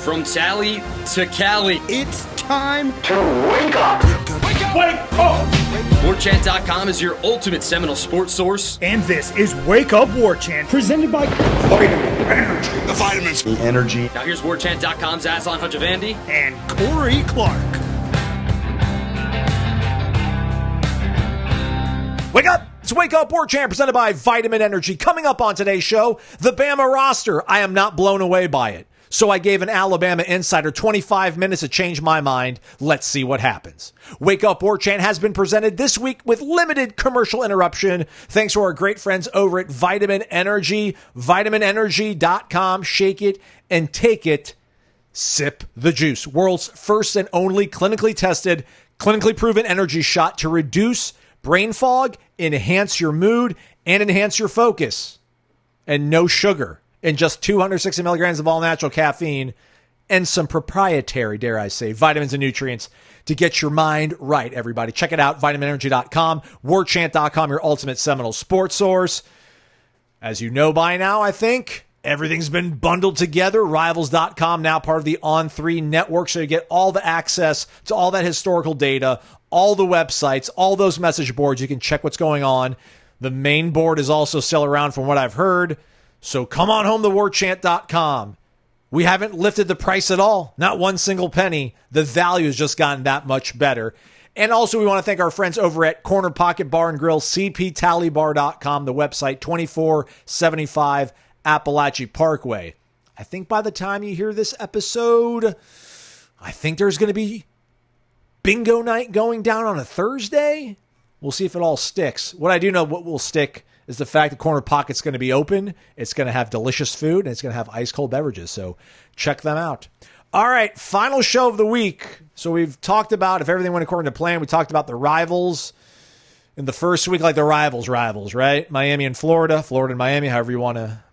From Tally to Cali. It's time to wake up. Wake up! Warchant.com is your ultimate Seminole sports source. And this is Wake Up Warchant, presented by Vitamin Energy. The vitamins. The energy. Now here's Warchant.com's Aslan Hajavandi and Corey Clark. Wake up! It's Wake Up Warchant presented by Vitamin Energy. Coming up on today's show, the Bama roster. I am not blown away by it. So I gave an Alabama insider 25 minutes to change my mind. Let's see what happens. Wake Up Warchant has been presented this week with limited commercial interruption thanks to our great friends over at Vitamin Energy. VitaminEnergy.com. Shake it and take it. Sip the juice. World's first and only clinically tested, clinically proven energy shot to reduce brain fog, enhance your mood, and enhance your focus. And no sugar. And just 260 milligrams of all-natural caffeine and some proprietary, dare I say, vitamins and nutrients to get your mind right, everybody. Check it out, vitaminenergy.com, warchant.com, your ultimate Seminole sports source. As you know by now, I think, everything's been bundled together. Rivals.com, now part of the On3 network, so you get all the access to all that historical data, all the websites, all those message boards. You can check what's going on. The main board is also still around from what I've heard. So come on home to warchant.com. We haven't lifted the price at all. Not one single penny. The value has just gotten that much better. And also we want to thank our friends over at Corner Pocket Bar and Grill, cptallybar.com, the website, 2475 Appalachia Parkway. I think by the time you hear this episode, I think there's going to be bingo night going down on a Thursday. We'll see if it all sticks. What I do know what will stick is the fact that Corner Pocket's going to be open. It's going to have delicious food, and it's going to have ice-cold beverages, so check them out. All right, final show of the week. So we've talked about, if everything went according to plan, we talked about the rivals in the first week, like the rivals, right? Miami and Florida and Miami, however you want to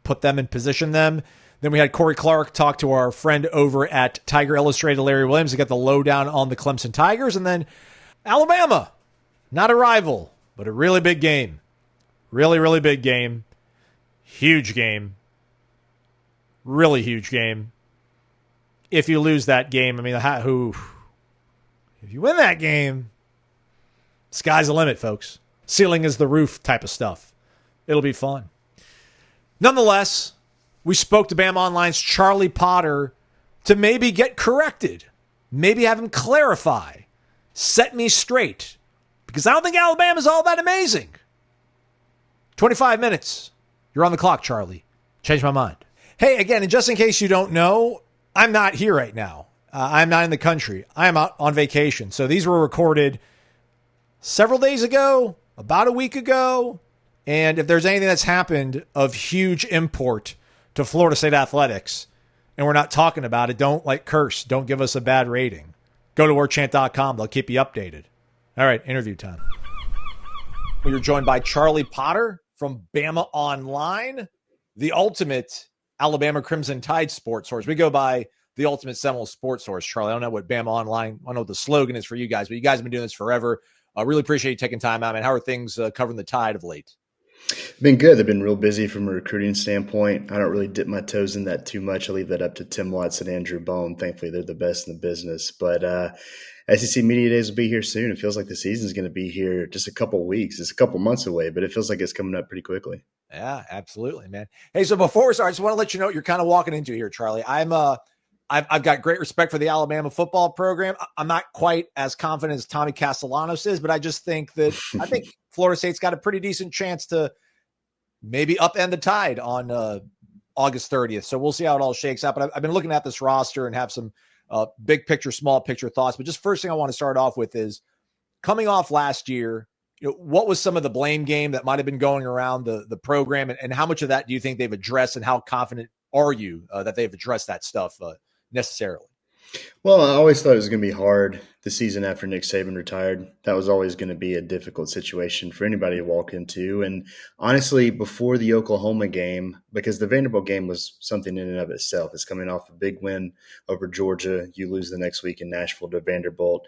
put them and position them. Then we had Corey Clark talk to our friend over at Tiger Illustrated, Larry Williams, to get the lowdown on the Clemson Tigers. And then Alabama, not a rival, but a really big game. Really, really big game. Huge game. Really huge game. If you lose that game, I mean, if you win that game, sky's the limit, folks. Ceiling is the roof type of stuff. It'll be fun. Nonetheless, we spoke to Bama Online's Charlie Potter to maybe get corrected. Maybe have him clarify. Set me straight. Because I don't think Alabama's all that amazing. 25 minutes. You're on the clock, Charlie. Change my mind. Hey, again, and just in case you don't know, I'm not here right now. I'm not in the country. I am out on vacation. So these were recorded several days ago, about a week ago. And if there's anything that's happened of huge import to Florida State athletics, and we're not talking about it, don't curse. Don't give us a bad rating. Go to warchant.com. They'll keep you updated. All right, interview time. We are joined by Charlie Potter from Bama Online, the ultimate Alabama Crimson Tide sports source. We go by the ultimate Seminole sports source, Charlie. I don't know what Bama Online, I don't know what the slogan is for you guys, but you guys have been doing this forever. I really appreciate you taking time out, man. How are things covering the Tide of late? Been good. They've been real busy from a recruiting standpoint. I don't really dip my toes in that too much. I leave that up to Tim Watts and Andrew Bone. Thankfully, they're the best in the business. But SEC Media Days will be here soon. It feels like the season's going to be here just a couple of weeks. It's a couple months away, but it feels like it's coming up pretty quickly. Yeah, absolutely, man. Hey, so before we start, I just want to let you know what you're kind of walking into here, Charlie. I've got great respect for the Alabama football program. I'm not quite as confident as Tommy Castellanos is, but I just think that Florida State's got a pretty decent chance to maybe upend the Tide on August 30th. So we'll see how it all shakes out. But I've been looking at this roster and have some big picture, small picture thoughts. But just first thing I want to start off with is coming off last year, what was some of the blame game that might have been going around the program, and how much of that do you think they've addressed, and how confident are you that they've addressed that stuff necessarily? Well, I always thought it was going to be hard the season after Nick Saban retired. That was always going to be a difficult situation for anybody to walk into. And honestly, before the Oklahoma game, because the Vanderbilt game was something in and of itself. It's coming off a big win over Georgia. You lose the next week in Nashville to Vanderbilt.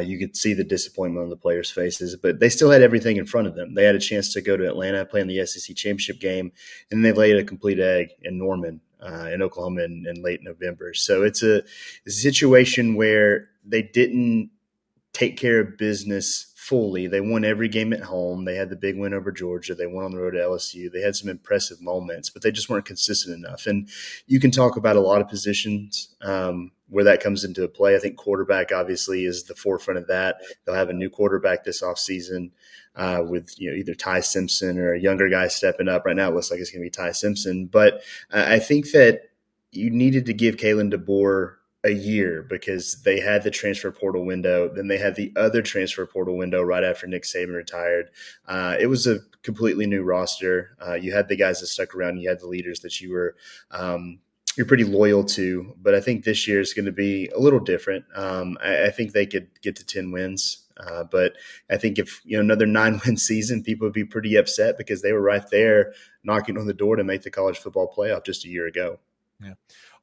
You could see the disappointment on the players' faces, but they still had everything in front of them. They had a chance to go to Atlanta, play in the SEC championship game, and they laid a complete egg in Norman in Oklahoma in late November. So it's a situation where they didn't take care of business fully. They won every game at home. They had the big win over Georgia. They won on the road to LSU. They had some impressive moments, but they just weren't consistent enough. And you can talk about a lot of positions where that comes into play. I think quarterback obviously is the forefront of that. They'll have a new quarterback this offseason with either Ty Simpson or a younger guy stepping up. Right now it looks like it's going to be Ty Simpson. But I think that you needed to give Kalen DeBoer a year because they had the transfer portal window. Then they had the other transfer portal window right after Nick Saban retired. It was a completely new roster. You had the guys that stuck around. You had the leaders that you're pretty loyal to. But I think this year is going to be a little different. I think they could get to 10 wins. But I think if another 9-win season, people would be pretty upset because they were right there knocking on the door to make the college football playoff just a year ago. Yeah.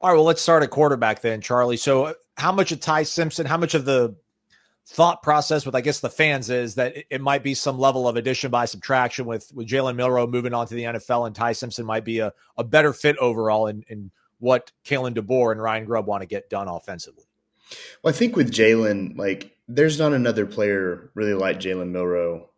All right, well, let's start at quarterback then, Charlie. So how much of Ty Simpson, how much of the thought process with, I guess, the fans is that it might be some level of addition by subtraction with Jalen Milroe moving on to the NFL, and Ty Simpson might be a better fit overall in what Kalen DeBoer and Ryan Grubb want to get done offensively? Well, I think with Jalen, there's not another player really like Jalen Milroe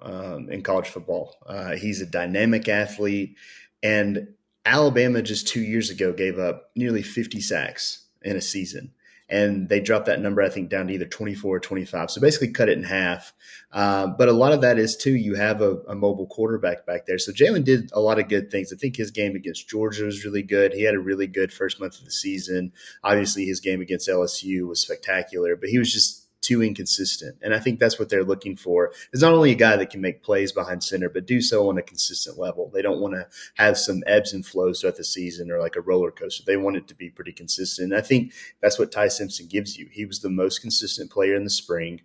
in college football. He's a dynamic athlete, and Alabama just 2 years ago gave up nearly 50 sacks in a season. And they dropped that number, I think, down to either 24 or 25. So basically cut it in half. But a lot of that is, too, you have a mobile quarterback back there. So Jalen did a lot of good things. I think his game against Georgia was really good. He had a really good first month of the season. Obviously, his game against LSU was spectacular. But he was just too inconsistent. And I think that's what they're looking for. Is not only a guy that can make plays behind center, but do so on a consistent level. They don't want to have some ebbs and flows throughout the season or like a roller coaster. They want it to be pretty consistent. And I think that's what Ty Simpson gives you. He was the most consistent player in the spring.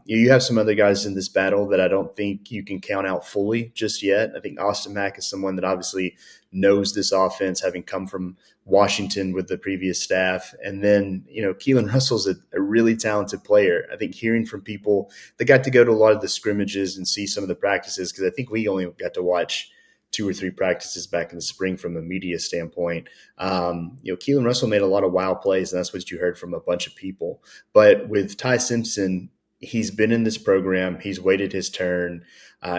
You have some other guys in this battle that I don't think you can count out fully just yet. I think Austin Mack is someone that obviously knows this offense, having come from Washington with the previous staff. And then, Keelan Russell's a really talented player. I think hearing from people that got to go to a lot of the scrimmages and see some of the practices, because I think we only got to watch 2 or 3 practices back in the spring from a media standpoint. Keelan Russell made a lot of wild plays, and that's what you heard from a bunch of people. But with Ty Simpson, he's been in this program. He's waited his turn.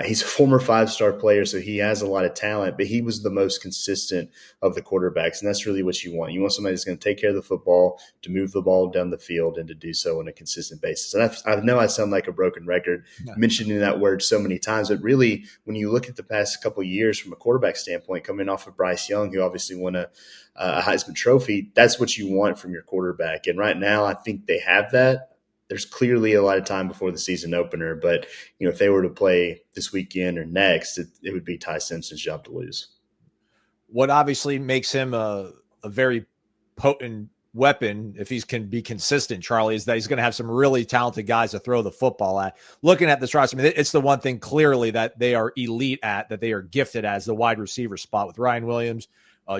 He's a former 5-star player, so he has a lot of talent, but he was the most consistent of the quarterbacks, and that's really what you want. You want somebody that's going to take care of the football, to move the ball down the field, and to do so on a consistent basis. And I know I sound like a broken record mentioning that word so many times, but really, when you look at the past couple of years from a quarterback standpoint, coming off of Bryce Young, who obviously won a Heisman Trophy, that's what you want from your quarterback. And right now, I think they have that. There's clearly a lot of time before the season opener, but if they were to play this weekend or next, it would be Ty Simpson's job to lose. What obviously makes him a very potent weapon, if he can be consistent, Charlie, is that he's going to have some really talented guys to throw the football at. Looking at this roster, it's the one thing clearly that they are elite at, that they are gifted as the wide receiver spot with Ryan Williams,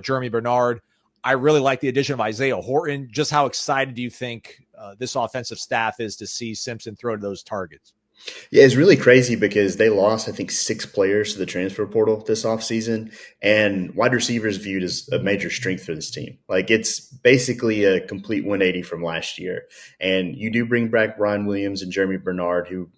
Jeremy Bernard. I really like the addition of Isaiah Horton. Just how excited do you think this offensive staff is to see Simpson throw to those targets? Yeah, it's really crazy because they lost, I think, 6 players to the transfer portal this offseason, and wide receivers viewed as a major strength for this team. It's basically a complete 180 from last year. And you do bring back Ryan Williams and Jeremy Bernard, who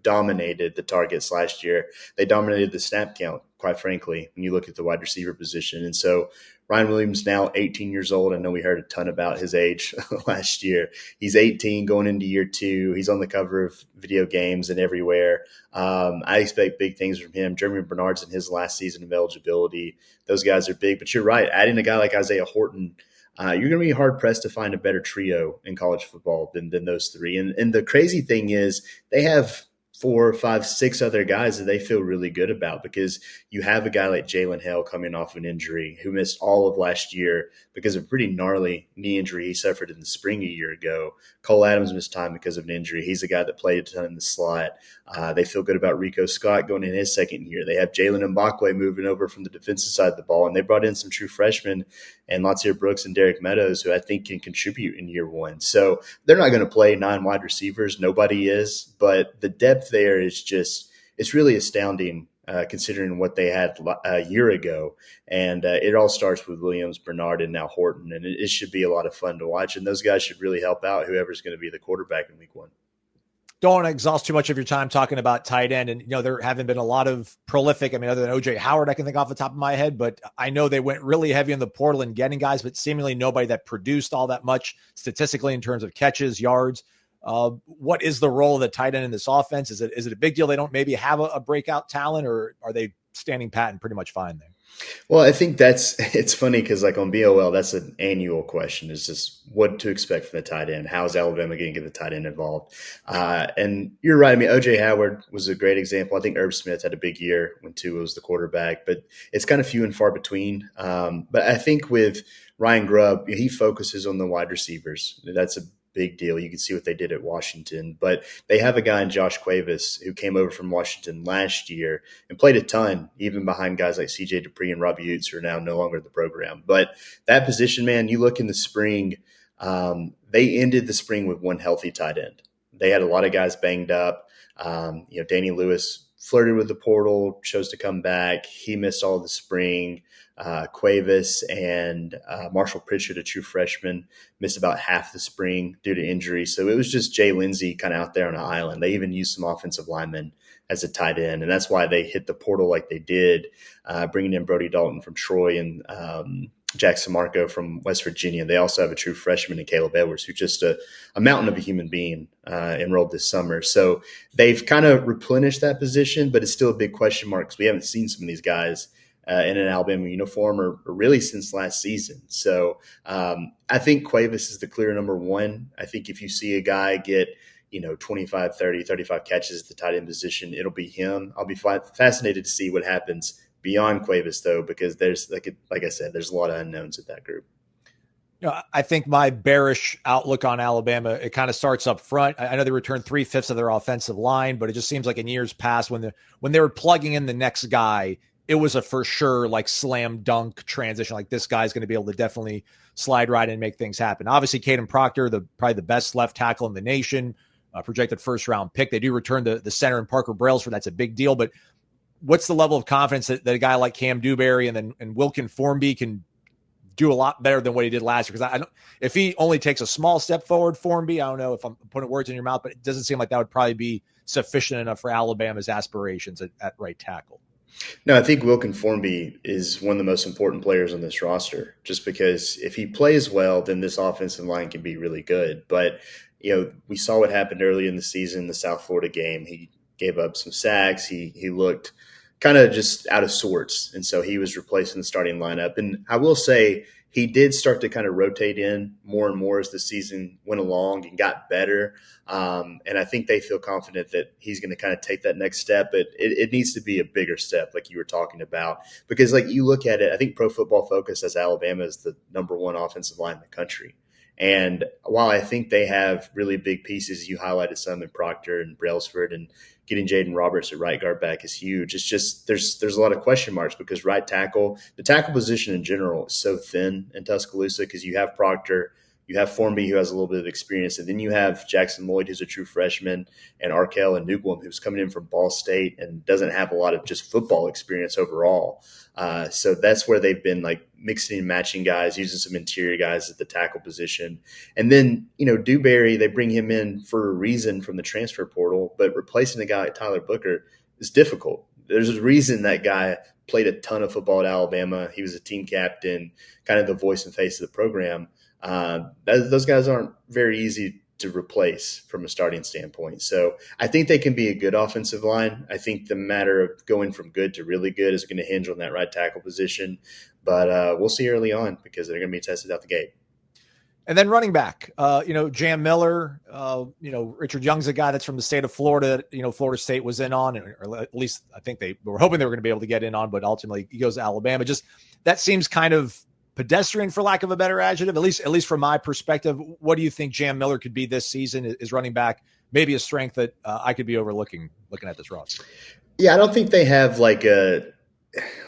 dominated the targets last year. They dominated the snap count, quite frankly, when you look at the wide receiver position. And so Ryan Williams now 18 years old. I know we heard a ton about his age last year. He's 18 going into year 2. He's on the cover of video games and everywhere. I expect big things from him. Jeremy Bernard's in his last season of eligibility. Those guys are big. But you're right. Adding a guy like Isaiah Horton, you're going to be hard-pressed to find a better trio in college football than those 3. And the crazy thing is they have 4, 5, 6 other guys that they feel really good about, because you have a guy like Jalen Hale coming off an injury who missed all of last year because of a pretty gnarly knee injury he suffered in the spring a year ago. Cole Adams missed time because of an injury. He's a guy that played a ton in the slot. They feel good about Rico Scott going in his second year. They have Jalen Mbakwe moving over from the defensive side of the ball, and they brought in some true freshmen and Latsir Brooks and Derek Meadows, who I think can contribute in year 1. So they're not going to play 9 wide receivers. Nobody is. But the depth there is just – it's really astounding considering what they had a year ago. And it all starts with Williams, Bernard, and now Horton. And it should be a lot of fun to watch. And those guys should really help out whoever's going to be the quarterback in week 1. Don't want to exhaust too much of your time talking about tight end. And, there haven't been a lot of prolific, other than OJ Howard, I can think off the top of my head, but I know they went really heavy on the portal and getting guys, but seemingly nobody that produced all that much statistically in terms of catches, yards. What is the role of the tight end in this offense? Is it a big deal they don't maybe have a breakout talent, or are they standing pat and pretty much fine there? Well, I think it's funny because like on BOL, that's an annual question, is just what to expect from the tight end. How is Alabama going to get the tight end involved? And you're right. OJ Howard was a great example. I think Irv Smith had a big year when Tua was the quarterback, but it's kind of few and far between. But I think with Ryan Grubb, he focuses on the wide receivers. That's a big deal. You can see what they did at Washington, but they have a guy in Josh Cuevas who came over from Washington last year and played a ton, even behind guys like CJ Dupree and Robbie Utes, who are now no longer in the program. But that position, man, you look in the spring, they ended the spring with one healthy tight end. They had a lot of guys banged up. Danny Lewis flirted with the portal, chose to come back. He missed all of the spring. Cuevas and Marshall Pritchard, a true freshman, missed about half the spring due to injury. So it was just Jay Lindsey kind of out there on an island. They even used some offensive linemen as a tight end, and that's why they hit the portal like they did, bringing in Brody Dalton from Troy and Jack Samarco from West Virginia. They also have a true freshman in Caleb Edwards, who's just a mountain of a human being, enrolled this summer. So they've kind of replenished that position, but it's still a big question mark because we haven't seen some of these guys in an Alabama uniform or really since last season. So I think Cuevas is the clear number one. I think if you see a guy get 25, 30, 35 catches at the tight end position, it'll be him. I'll be fascinated to see what happens beyond Cuevas, though, because there's, like I said, there's a lot of unknowns at that group. I think my bearish outlook on Alabama, it kind of starts up front. I know they returned 3/5 of their offensive line, but it just seems like in years past when they were plugging in the next guy, it was a for sure like slam dunk transition. Like this guy's going to be able to definitely slide right in and make things happen. Obviously, Caden Proctor, probably the best left tackle in the nation, projected first round pick. They do return the center and Parker Brailsford. That's a big deal. But what's the level of confidence that a guy like Cam Dewberry and Wilkin Formby can do a lot better than what he did last year? Because if he only takes a small step forward, Formby, I don't know if I'm putting words in your mouth, but it doesn't seem like that would probably be sufficient enough for Alabama's aspirations at right tackle. No, I think Wilkin Formby is one of the most important players on this roster, just because if he plays well, then this offensive line can be really good. But, we saw what happened early in the season, the South Florida game. He gave up some sacks. He looked kind of just out of sorts. And so he was replacing the starting lineup. And I will say he did start to kind of rotate in more and more as the season went along and got better. And I think they feel confident that he's going to kind of take that next step, but it needs to be a bigger step like you were talking about, because like you look at it, I think Pro Football Focus has Alabama as the number one offensive line in the country. And while I think they have really big pieces, you highlighted some in Proctor and Brailsford, and getting Jaden Roberts at right guard back is huge. It's just there's a lot of question marks because right tackle, the tackle position in general is so thin in Tuscaloosa because you have Proctor, you have Formby, who has a little bit of experience, and then you have Jackson Lloyd, who's a true freshman, and Arkell and Newgwam, who's coming in from Ball State and doesn't have a lot of just football experience overall. So that's where they've been like mixing and matching guys, using some interior guys at the tackle position. And then, Dewberry, they bring him in for a reason from the transfer portal, but replacing a guy like Tyler Booker is difficult. There's a reason that guy played a ton of football at Alabama. He was a team captain, kind of the voice and face of the program. Those guys aren't very easy to replace from a starting standpoint. So I think they can be a good offensive line. I think the matter of going from good to really good is going to hinge on that right tackle position. But we'll see early on because they're going to be tested out the gate. And then running back, Jam Miller, Richard Young's a guy that's from the state of Florida. Florida State was in on, or at least I think they were hoping they were going to be able to get in on, but ultimately he goes to Alabama. Just that seems kind of pedestrian, for lack of a better adjective, at least from my perspective. What do you think Jam Miller could be this season? Is running back maybe a strength that I could be overlooking looking at this roster? Yeah, I don't think they have like a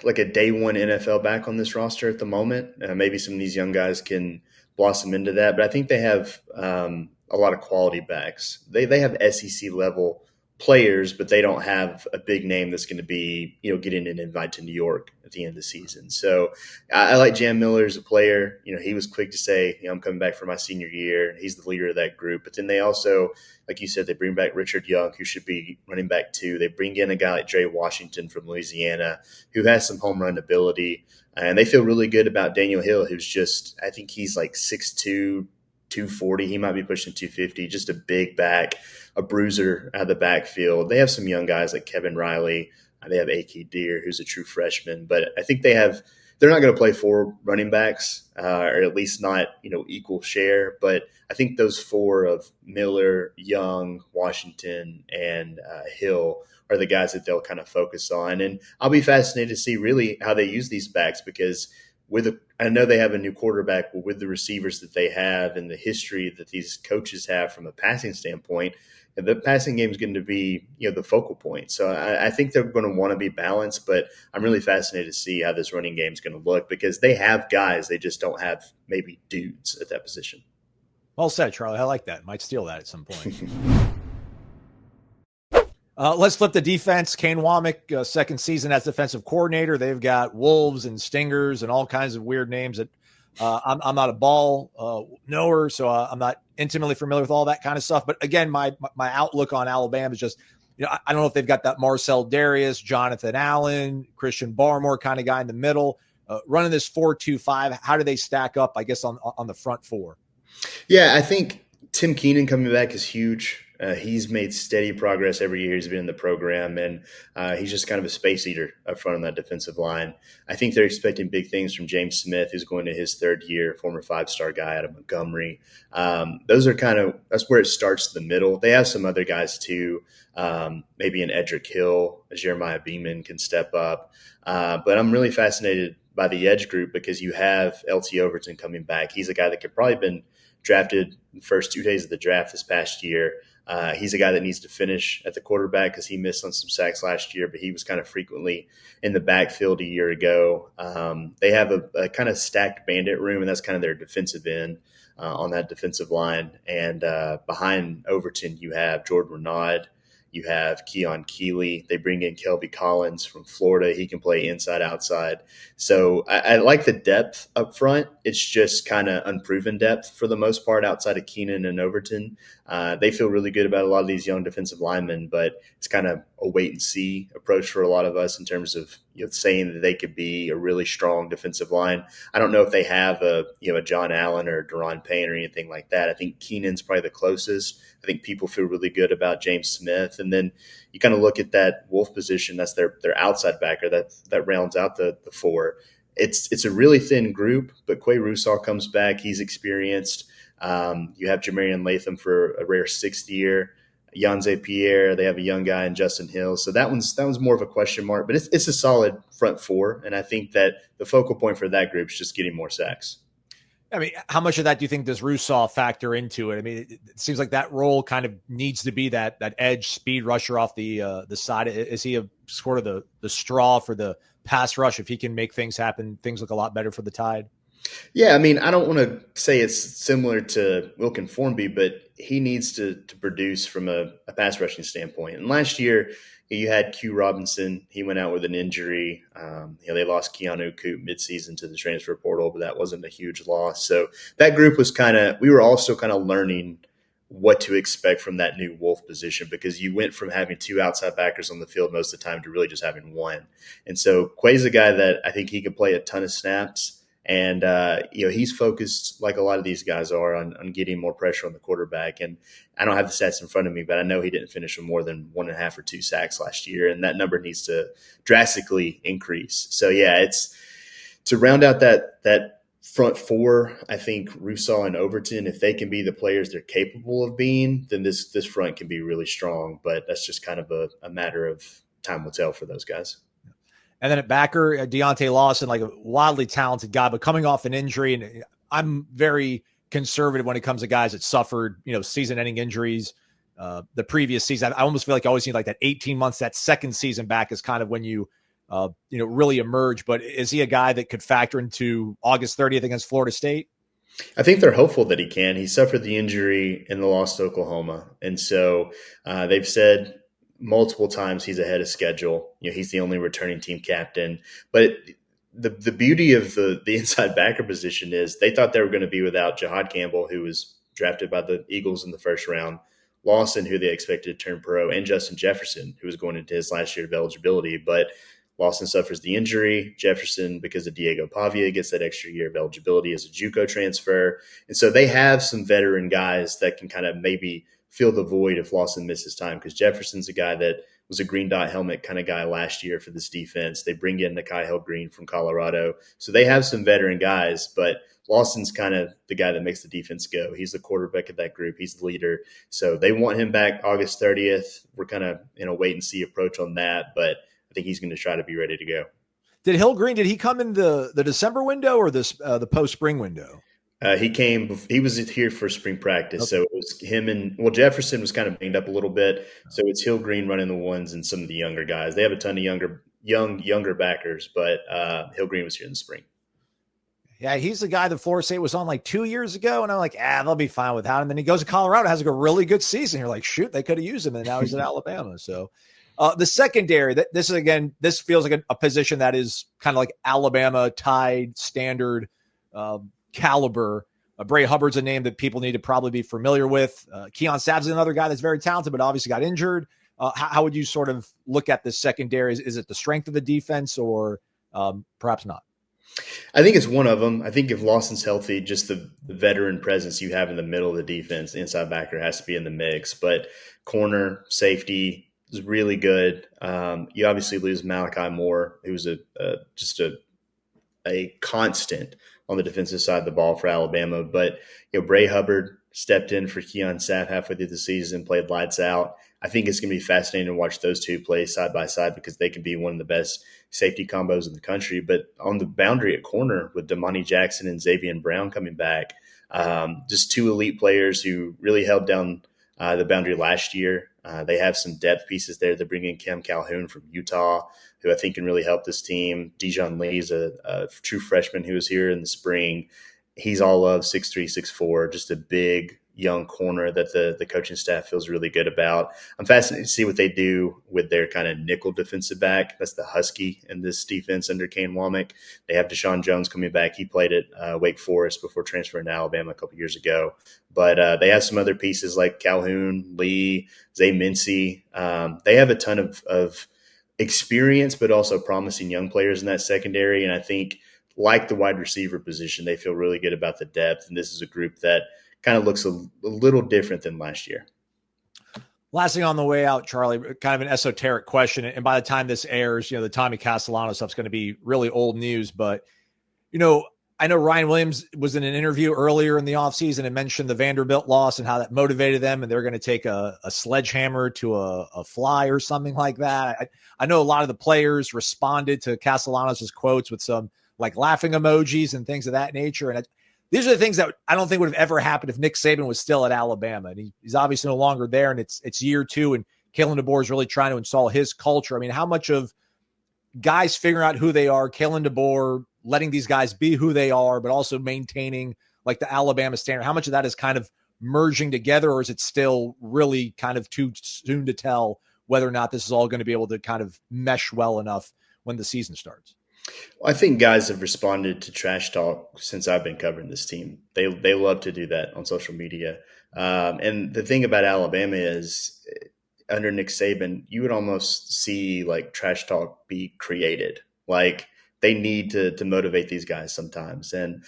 day one NFL back on this roster at the moment. Maybe some of these young guys can blossom into that, but I think they have a lot of quality backs. They have SEC level players, but they don't have a big name that's going to be, getting an invite to New York at the end of the season. So I like Jam Miller as a player. He was quick to say, I'm coming back for my senior year. He's the leader of that group. But then they also, like you said, they bring back Richard Young, who should be running back 2. They bring in a guy like Dre Washington from Louisiana, who has some home run ability. And they feel really good about Daniel Hill, who's I think he's like 6'2", 240. He might be pushing 250, just a big back, a bruiser out of the backfield. They have some young guys like Kevin Riley. They have A.K. Deer, who's a true freshman. But I think they're not going to play 4 running backs, or at least not, equal share. But I think those 4 of Miller, Young, Washington, and Hill are the guys that they'll kind of focus on. And I'll be fascinated to see really how they use these backs, because I know they have a new quarterback, but with the receivers that they have and the history that these coaches have from a passing standpoint, the passing game is going to be, the focal point. So I think they're going to want to be balanced, but I'm really fascinated to see how this running game is going to look, because they have guys, they just don't have maybe dudes at that position. Well said, Charlie. I like that. Might steal that at some point. Let's flip the defense. Kane Womack, second season as defensive coordinator. They've got wolves and stingers and all kinds of weird names that I'm not a ball knower, so I'm not intimately familiar with all that kind of stuff. But again, my outlook on Alabama is just, I don't know if they've got that Marcel Darius, Jonathan Allen, Christian Barmore kind of guy in the middle. Running this 4-2-5, how do they stack up, I guess, on the front 4? Yeah, I think Tim Keenan coming back is huge. He's made steady progress every year he's been in the program, and he's just kind of a space eater up front on that defensive line. I think they're expecting big things from James Smith, who's going to his 3rd year, former 5-star guy out of Montgomery. That's where it starts in the middle. They have some other guys too, maybe an Edric Hill, a Jeremiah Beeman can step up. But I'm really fascinated by the edge group, because you have LT Overton coming back. He's a guy that could probably been drafted the first 2 days of the draft this past year. He's a guy that needs to finish at the quarterback, because he missed on some sacks last year, but he was kind of frequently in the backfield a year ago. They have a kind of stacked bandit room, and that's kind of their defensive end on that defensive line. And behind Overton, you have Jordan Renaud. You have Keon Keeley. They bring in Kelby Collins from Florida. He can play inside, outside. So I like the depth up front. It's just kind of unproven depth for the most part outside of Keenan and Overton. They feel really good about a lot of these young defensive linemen, but it's kind of a wait-and-see approach for a lot of us in terms of saying that they could be a really strong defensive line. I don't know if they have a John Allen or Deron Payne or anything like that. I think Keenan's probably the closest. I think people feel really good about James Smith. And then you kind of look at that Wolf position. That's their outside backer that rounds out the 4. It's a really thin group, but Quay Russaw comes back. He's experienced. You have Jamarian Latham for a rare 6th year. Yanze Pierre, they have a young guy in Justin Hill. So that one's more of a question mark, but it's a solid front 4. And I think that the focal point for that group is just getting more sacks. I mean, how much of that do you think does Russaw factor into it? I mean, it seems like that role kind of needs to be that edge speed rusher off the side. Is he a sort of the straw for the pass rush? If he can make things happen, things look a lot better for the Tide. Yeah, I mean, I don't want to say it's similar to Wilkin Formby, but he needs to produce from a pass rushing standpoint. And last year, you had Q Robinson. He went out with an injury. They lost Keanu Coop midseason to the transfer portal, but that wasn't a huge loss. So that group was we were also kind of learning what to expect from that new Wolf position, because you went from having 2 outside backers on the field most of the time to really just having 1. And so Quay's a guy that I think he could play a ton of snaps. And, he's focused, like a lot of these guys are, on getting more pressure on the quarterback. And I don't have the stats in front of me, but I know he didn't finish with more than 1.5 or 2 sacks last year. And that number needs to drastically increase. So, yeah, it's to round out that front 4. I think Russaw and Overton, if they can be the players they're capable of being, then this front can be really strong. But that's just kind of a matter of time will tell for those guys. And then at backer, Deontay Lawson, like a wildly talented guy, but coming off an injury. And I'm very conservative when it comes to guys that suffered, season-ending injuries the previous season. I almost feel like I always need like that 18 months, that second season back is kind of when you really emerge. But is he a guy that could factor into August 30th against Florida State? I think they're hopeful that he can. He suffered the injury in the loss to Oklahoma. And so they've said multiple times he's ahead of schedule. He's the only returning team captain. But the beauty of the inside backer position is they thought they were going to be without Jahad Campbell, who was drafted by the Eagles in the first round, Lawson, who they expected to turn pro, and Justin Jefferson, who was going into his last year of eligibility. But Lawson suffers the injury. Jefferson, because of Diego Pavia, gets that extra year of eligibility as a JUCO transfer. And so they have some veteran guys that can kind of maybe fill the void if Lawson misses time, because Jefferson's a guy that was a green dot helmet kind of guy last year for this defense. They bring in Nakai Hill-Green from Colorado. So they have some veteran guys, but Lawson's kind of the guy that makes the defense go. He's the quarterback of that group. He's the leader. So they want him back August 30th. We're kind of in a wait and see approach on that, but I think he's going to try to be ready to go. Did Hill-Green, did he come in the December window or the post-spring window? He was here for spring practice. Okay. So it was him and Jefferson was kind of banged up a little bit. So it's Hill-Green running the ones and some of the younger guys. They have a ton of younger backers, but Hill-Green was here in the spring. Yeah, he's the guy that Florida State was on like 2 years ago. And I'm like, they'll be fine without him. Then he goes to Colorado, has like a really good season. You're like, shoot, they could have used him. And now he's at Alabama. So the secondary, this feels like a position that is kind of like Alabama Tide standard caliber. Bray Hubbard's a name that people need to probably be familiar with. Keon Sabbs is another guy that's very talented, but obviously got injured. How would you sort of look at this secondary? Is it the strength of the defense or perhaps not? I think it's one of them. I think if Lawson's healthy, just the veteran presence you have in the middle of the defense, the inside backer has to be in the mix. But corner, safety is really good. You obviously lose Malachi Moore, who was just a constant on the defensive side of the ball for Alabama. But Bray Hubbard stepped in for Keon Sapp halfway through the season, played lights out. I think it's going to be fascinating to watch those two play side by side because they could be one of the best safety combos in the country. But on the boundary at corner with Damani Jackson and Xavier Brown coming back, just two elite players who really held down the boundary last year. They have some depth pieces there. They're bringing Cam Calhoun from Utah, who I think can really help this team. Dijon Lee's a true freshman who was here in the spring. He's all of 6'3", 6'4", just a big young corner that the coaching staff feels really good about. I'm fascinated to see what they do with their kind of nickel defensive back. That's the Husky in this defense under Kane Womack. They have Deshaun Jones coming back. He played at Wake Forest before transferring to Alabama a couple years ago. But they have some other pieces like Calhoun, Lee, Zay Mincy. They have a ton of experience, but also promising young players in that secondary. And I think like the wide receiver position, they feel really good about the depth. And this is a group that kind of looks a little different than last year. Last thing on the way out, Charlie, kind of an esoteric question. And by the time this airs, the Tommy Castellano stuff's going to be really old news. But, I know Ryan Williams was in an interview earlier in the offseason and mentioned the Vanderbilt loss and how that motivated them. And they're going to take a sledgehammer to a fly or something like that. I know a lot of the players responded to Castellanos' quotes with some like laughing emojis and things of that nature. And these are the things that I don't think would have ever happened if Nick Saban was still at Alabama. And he's obviously no longer there, and it's year two, and Kalen DeBoer is really trying to install his culture. I mean, how much of guys figuring out who they are, Kalen DeBoer letting these guys be who they are, but also maintaining like the Alabama standard, how much of that is kind of merging together, or is it still really kind of too soon to tell whether or not this is all going to be able to kind of mesh well enough when the season starts? Well, I think guys have responded to trash talk since I've been covering this team. They love to do that on social media. And the thing about Alabama is under Nick Saban, you would almost see like trash talk be created. Like they need to motivate these guys sometimes. And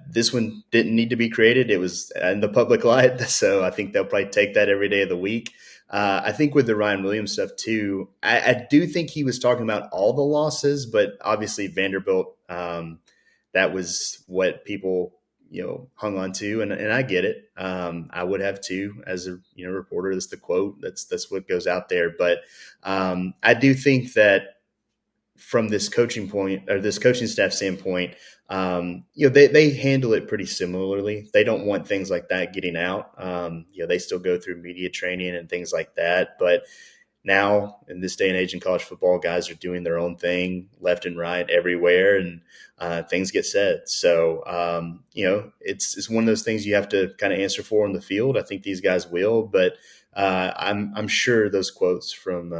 this one didn't need to be created. It was in the public light. So I think they'll probably take that every day of the week. I think with the Ryan Williams stuff too, I do think he was talking about all the losses, but obviously Vanderbilt, that was what people, hung on to. And I get it. I would have too, as a, reporter. That's the quote. That's what goes out there. But I do think that from this coaching point or this coaching staff standpoint, they handle it pretty similarly. They don't want things like that getting out. They still go through media training and things like that. But now in this day and age in college football, guys are doing their own thing left and right everywhere, and things get said. So, it's one of those things you have to kind of answer for on the field. I think these guys will, but I'm sure those quotes from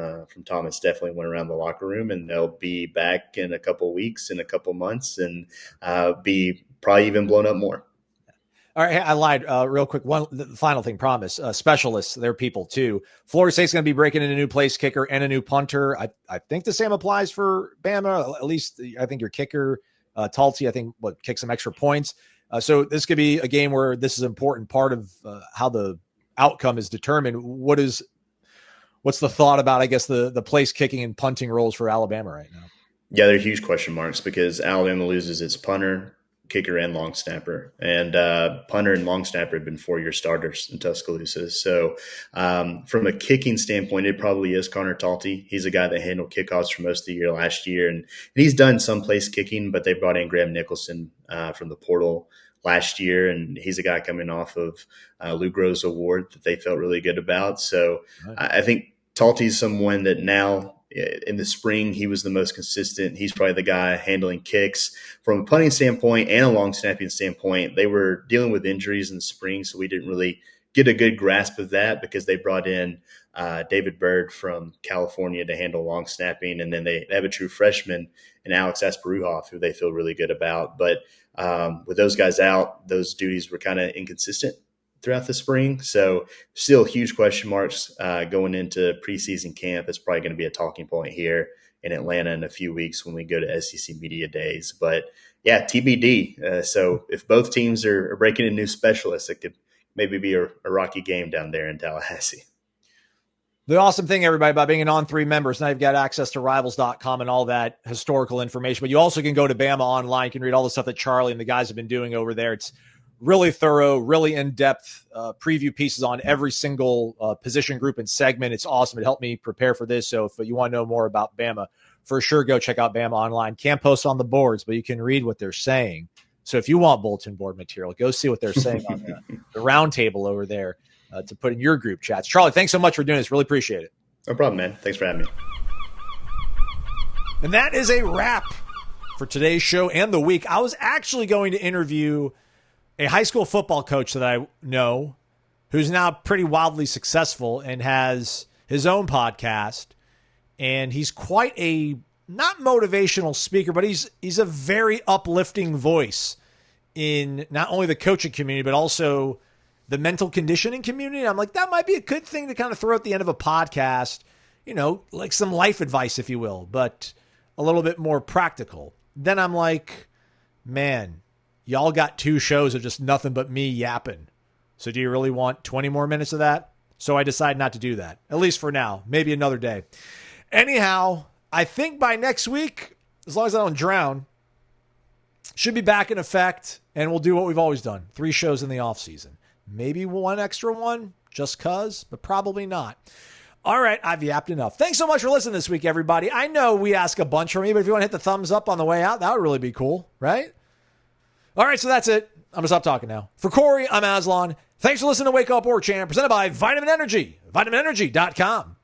Thomas definitely went around the locker room, and they'll be back in a couple of weeks, in a couple of months, and be probably even blown up more. All right, I lied real quick. The final thing, promise. Specialists, they're people too. Florida State's going to be breaking in a new place kicker and a new punter. I think the same applies for Bama. At least I think your kicker, Talty, I think kicks some extra points. So this could be a game where this is an important part of how the outcome is determined. What's the thought about, I guess, the place kicking and punting roles for Alabama right now? Yeah, they're huge question marks because Alabama loses its punter, kicker, and long snapper. And punter and long snapper have been 4-year starters in Tuscaloosa. So from a kicking standpoint, it probably is Connor Talty. He's a guy that handled kickoffs for most of the year last year. And he's done some place kicking, but they brought in Graham Nicholson from the portal last year. And he's a guy coming off of Lou Grove's award that they felt really good about. So I think Talty's someone that now – in the spring, he was the most consistent. He's probably the guy handling kicks from a punting standpoint and a long snapping standpoint. They were dealing with injuries in the spring, so we didn't really get a good grasp of that because they brought in David Byrd from California to handle long snapping, and then they have a true freshman in Alex Asparuhoff, who they feel really good about. But with those guys out, those duties were kind of inconsistent throughout the spring. So still huge question marks going into preseason camp. It's probably going to be a talking point here in Atlanta in a few weeks when we go to SEC Media Days. But yeah, TBD. So if both teams are breaking in new specialists, it could maybe be a rocky game down there in Tallahassee. The awesome thing, everybody, about being an On3 member is now you've got access to Rivals.com and all that historical information. But you also can go to Bama Online. You can read all the stuff that Charlie and the guys have been doing over there. It's really thorough, really in-depth preview pieces on every single position group and segment. It's awesome. It helped me prepare for this. So if you want to know more about Bama, for sure, go check out Bama Online. Can't post on the boards, but you can read what they're saying. So if you want bulletin board material, go see what they're saying on the round table over there to put in your group chats. Charlie, thanks so much for doing this. Really appreciate it. No problem, man. Thanks for having me. And that is a wrap for today's show and the week. I was actually going to interview a high school football coach that I know who's now pretty wildly successful and has his own podcast. And he's quite a, not motivational speaker, but he's a very uplifting voice in not only the coaching community, but also the mental conditioning community. I'm like, that might be a good thing to kind of throw at the end of a podcast, like some life advice, if you will, but a little bit more practical. Then I'm like, man, y'all got 2 shows of just nothing but me yapping. So do you really want 20 more minutes of that? So I decided not to do that, at least for now. Maybe another day. Anyhow, I think by next week, as long as I don't drown, should be back in effect, and we'll do what we've always done. 3 shows in the off season. Maybe 1 extra one, just cuz, but probably not. All right, I've yapped enough. Thanks so much for listening this week, everybody. I know we ask a bunch from you, but if you want to hit the thumbs up on the way out, that would really be cool, right? All right, so that's it. I'm going to stop talking now. For Corey, I'm Aslan. Thanks for listening to Wake Up Warchant, presented by Vitamin Energy, vitaminenergy.com.